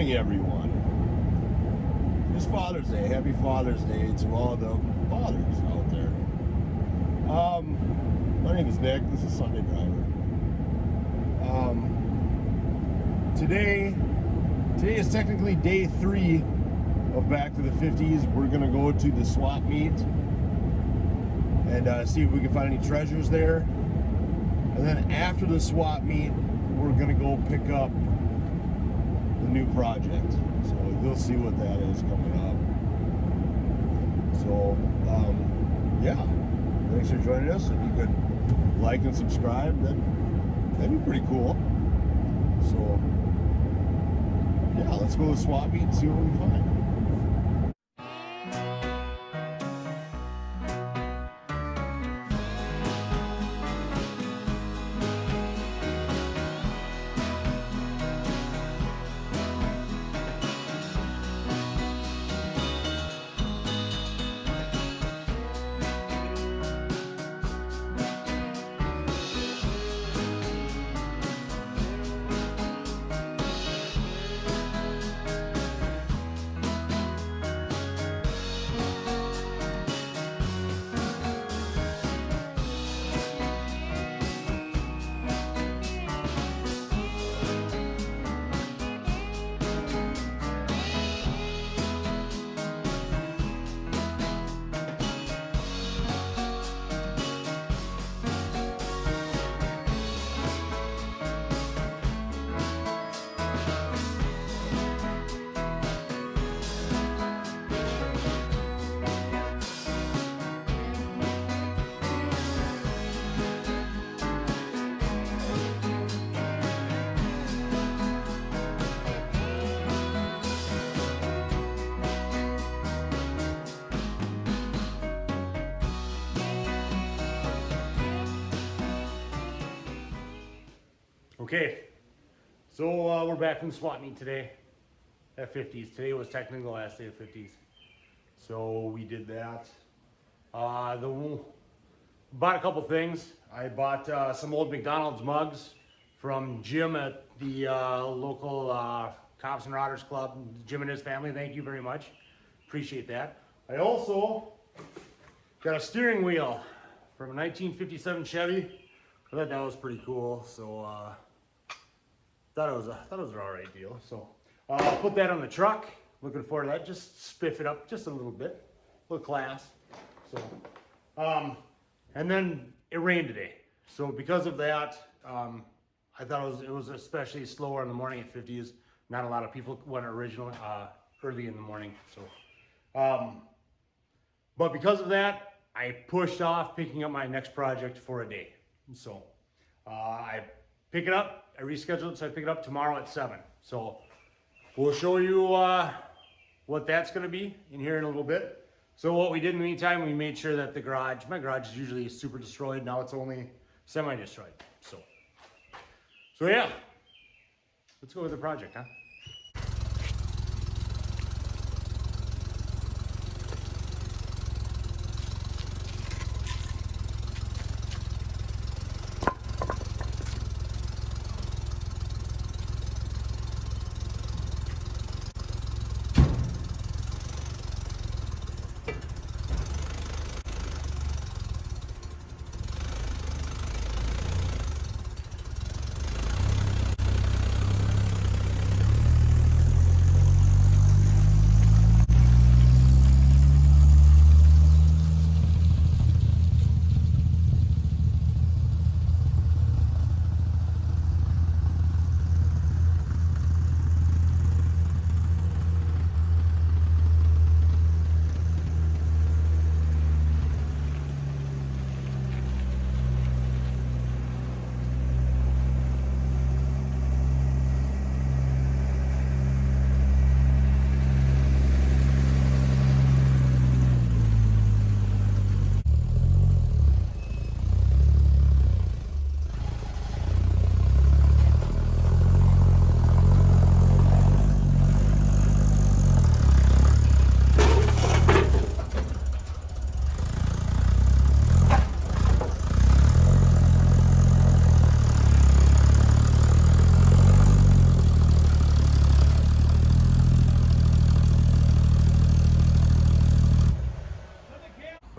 morning, everyone. It's Father's Day. Happy Father's Day to all the fathers out there. My name is Nick. This is Sunday Driver. Today is technically day 3 of Back to the 50s. We're gonna go to the swap meet and see if we can find any treasures there. And then after the swap meet, we're gonna go pick up the new project. So you'll see what that is coming up. So yeah, thanks for joining us. If you could like and subscribe, that'd be pretty cool. So yeah, let's go to the swap meet and see what we find. Okay, so we're back from the swap meet today at 50s. Today was technically the last day of 50s. So we did that. Bought a couple things. I bought some old McDonald's mugs from Jim at the local Cops and Rodders Club. Jim and his family, thank you very much. Appreciate that. I also got a steering wheel from a 1957 Chevy. I thought that was pretty cool. So thought it was an alright deal. So put that on the truck. Looking forward to that. Just spiff it up just a little bit, a little class. So and then it rained today. So because of that, I thought it was especially slower in the morning at 50s. Not a lot of people went originally early in the morning. So but because of that, I pushed off picking up my next project for a day. So I pick it up. I rescheduled it, so I pick it up tomorrow at 7. So we'll show you what that's going to be in here in a little bit. So what we did in the meantime, we made sure that my garage is usually super destroyed. Now it's only semi-destroyed. So yeah, let's go with the project, huh?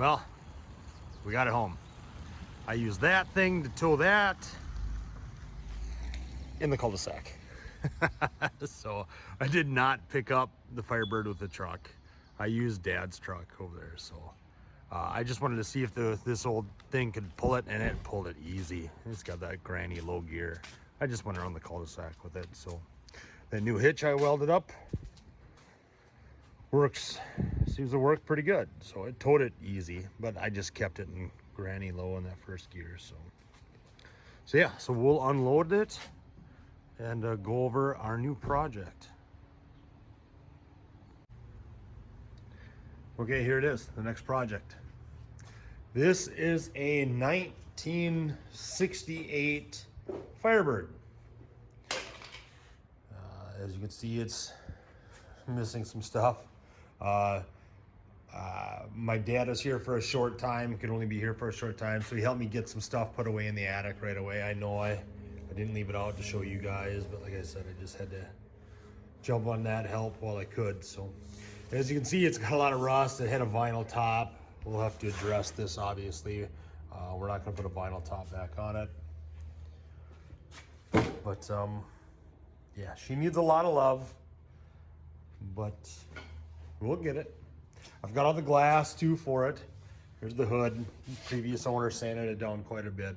Well, we got it home. I used that thing to tow that in the cul-de-sac. So I did not pick up the Firebird with the truck. I used Dad's truck over there. So I just wanted to see if this old thing could pull it, and it pulled it easy. It's got that granny low gear. I just went around the cul-de-sac with it. So that new hitch I welded up seems to work pretty good. So it towed it easy, but I just kept it in granny low in that first gear. So yeah, so we'll unload it and go over our new project. Okay, here it is, the next project. This is a 1968 Firebird. As you can see, it's missing some stuff. My dad is here for a short time, could only be here for a short time, so he helped me get some stuff put away in the attic right away. I know I didn't leave it out to show you guys, but like I said, I just had to jump on that help while I could. So as you can see, it's got a lot of rust. It had a vinyl top. We'll have to address this, obviously. We're not going to put a vinyl top back on it. But yeah, she needs a lot of love, but we'll get it. I've got all the glass too for it. Here's the hood. Previous owner sanded it down quite a bit.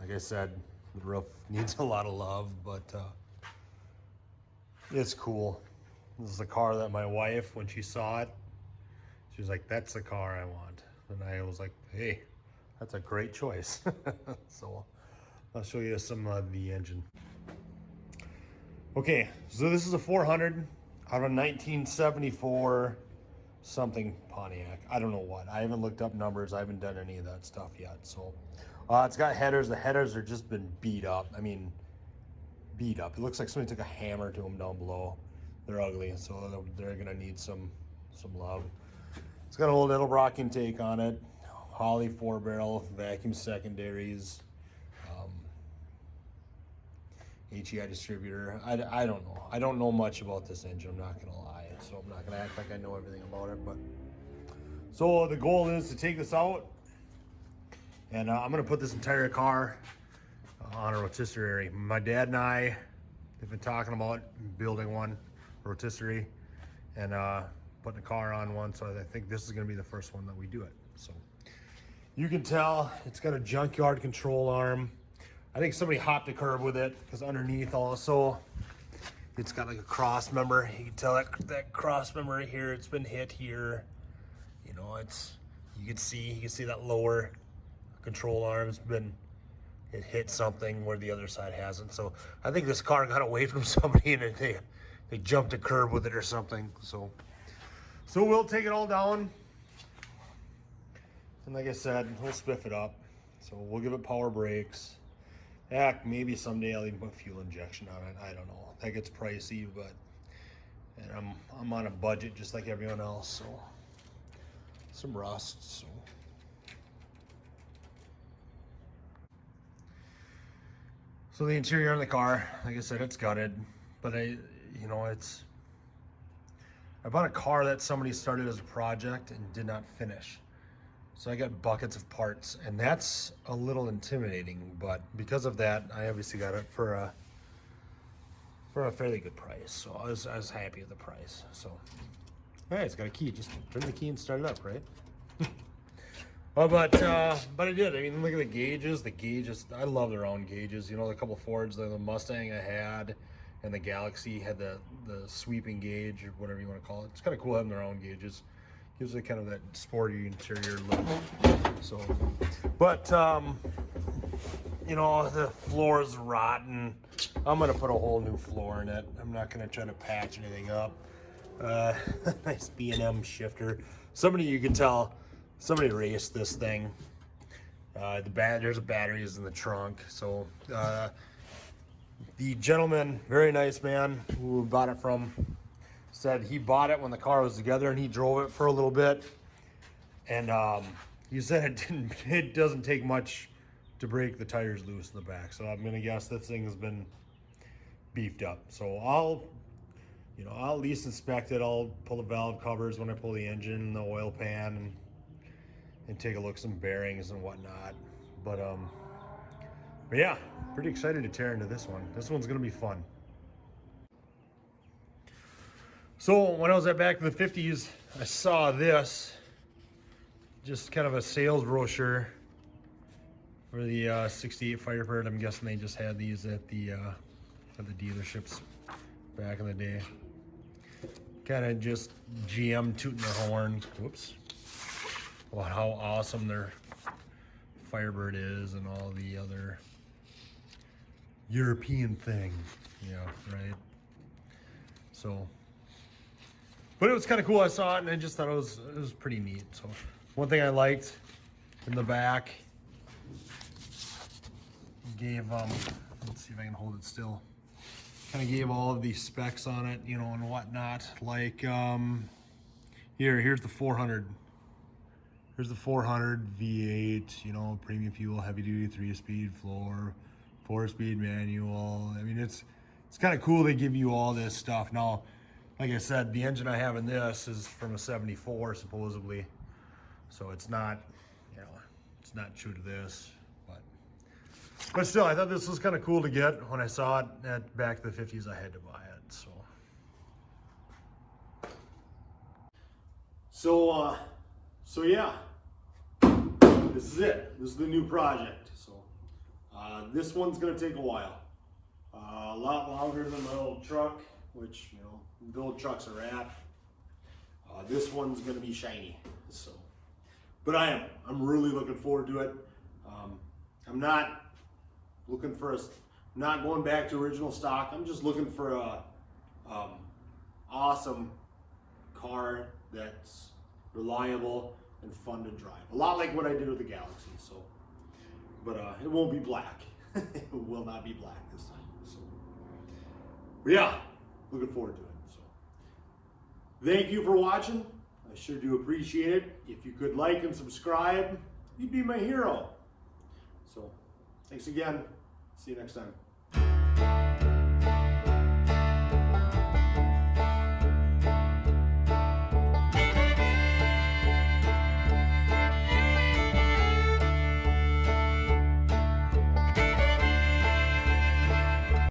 Like I said, the roof needs a lot of love, but it's cool. This is the car that my wife, when she saw it, she was like, "That's the car I want." And I was like, "Hey, that's a great choice." So I'll show you some of the engine. Okay, so this is a 400 out of 1974 something Pontiac. I don't know what. I haven't looked up numbers. I haven't done any of that stuff yet. So it's got headers. The headers are just been beat up. I mean, beat up. It looks like somebody took a hammer to them down below. They're ugly, so they're gonna need some love. It's got a little Edelbrock intake on it. Holley 4-barrel, vacuum secondaries. HEI distributor. I don't know. I don't know much about this engine, I'm not gonna lie. So I'm not gonna act like I know everything about it. But so the goal is to take this out, and I'm gonna put this entire car on a rotisserie. My dad and I have been talking about building one rotisserie and putting a car on one. So I think this is gonna be the first one that we do it. So you can tell it's got a junkyard control arm. I think somebody hopped a curb with it because underneath also it's got like a cross member. You can tell that cross member right here, it's been hit here. You know, you can see that lower control arm's it hit something where the other side hasn't. So I think this car got away from somebody and they jumped a curb with it or something. So we'll take it all down. And like I said, we'll spiff it up. So we'll give it power brakes. Heck, maybe someday I'll even put fuel injection on it. I don't know. That gets pricey, but and I'm on a budget just like everyone else, so some rust. So the interior on the car, like I said, it's gutted, but I bought a car that somebody started as a project and did not finish. So I got buckets of parts, and that's a little intimidating, but because of that, I obviously got it for a fairly good price. So I was happy with the price. So, hey, it's got a key. Just turn the key and start it up, right? But I did. I mean, look at the gauges. The gauges, I love their own gauges. You know, the couple Fords, the Mustang I had, and the Galaxy had the sweeping gauge or whatever you want to call it. It's kind of cool having their own gauges. Gives it kind of that sporty interior look. So, but you know, the floor is rotten. I'm gonna put a whole new floor in it. I'm not gonna try to patch anything up. Nice B&M shifter. You can tell somebody raced this thing. There's batteries in the trunk. So the gentleman, very nice man who we bought it from, said he bought it when the car was together and he drove it for a little bit, and he said it doesn't take much to break the tires loose in the back. So I'm gonna guess this thing has been beefed up. So I'll you know, I'll at least inspect it. I'll pull the valve covers when I pull the engine, the oil pan, and take a look at some bearings and whatnot. But yeah, pretty excited to tear into this one. This one's gonna be fun. So when I was at Back in the 50s, I saw this, just kind of a sales brochure for the 68 Firebird. I'm guessing they just had these at the dealerships back in the day. Kind of just GM tooting their horn. Whoops. Well, how awesome their Firebird is and all the other European thing. Yeah, right. So, but it was kind of cool. I saw it and I just thought it was pretty neat. So one thing I liked in the back gave let's see if I can hold it still. Kind of gave all of these specs on it, you know, and whatnot. Like here's the 400. Here's the 400 V8, you know, premium fuel, heavy duty, 3-speed floor, 4-speed manual. I mean, it's kind of cool they give you all this stuff. Now, like I said, the engine I have in this is from a 74 supposedly. So it's not, you know, it's not true to this, but still, I thought this was kind of cool to get. When I saw it at Back to the 50s, I had to buy it, so yeah, this is it. This is the new project. So this one's gonna take a while, a lot longer than my old truck, which, you know, the old trucks are at. This one's gonna be shiny. So, but I'm really looking forward to it. I'm not looking for not going back to original stock. I'm just looking for a awesome car that's reliable and fun to drive. A lot like what I did with the Galaxy. So, but it won't be black. It will not be black this time. So, but yeah, looking forward to it. So, thank you for watching. I sure do appreciate it. If you could like and subscribe, you'd be my hero. So, thanks again. See you next time.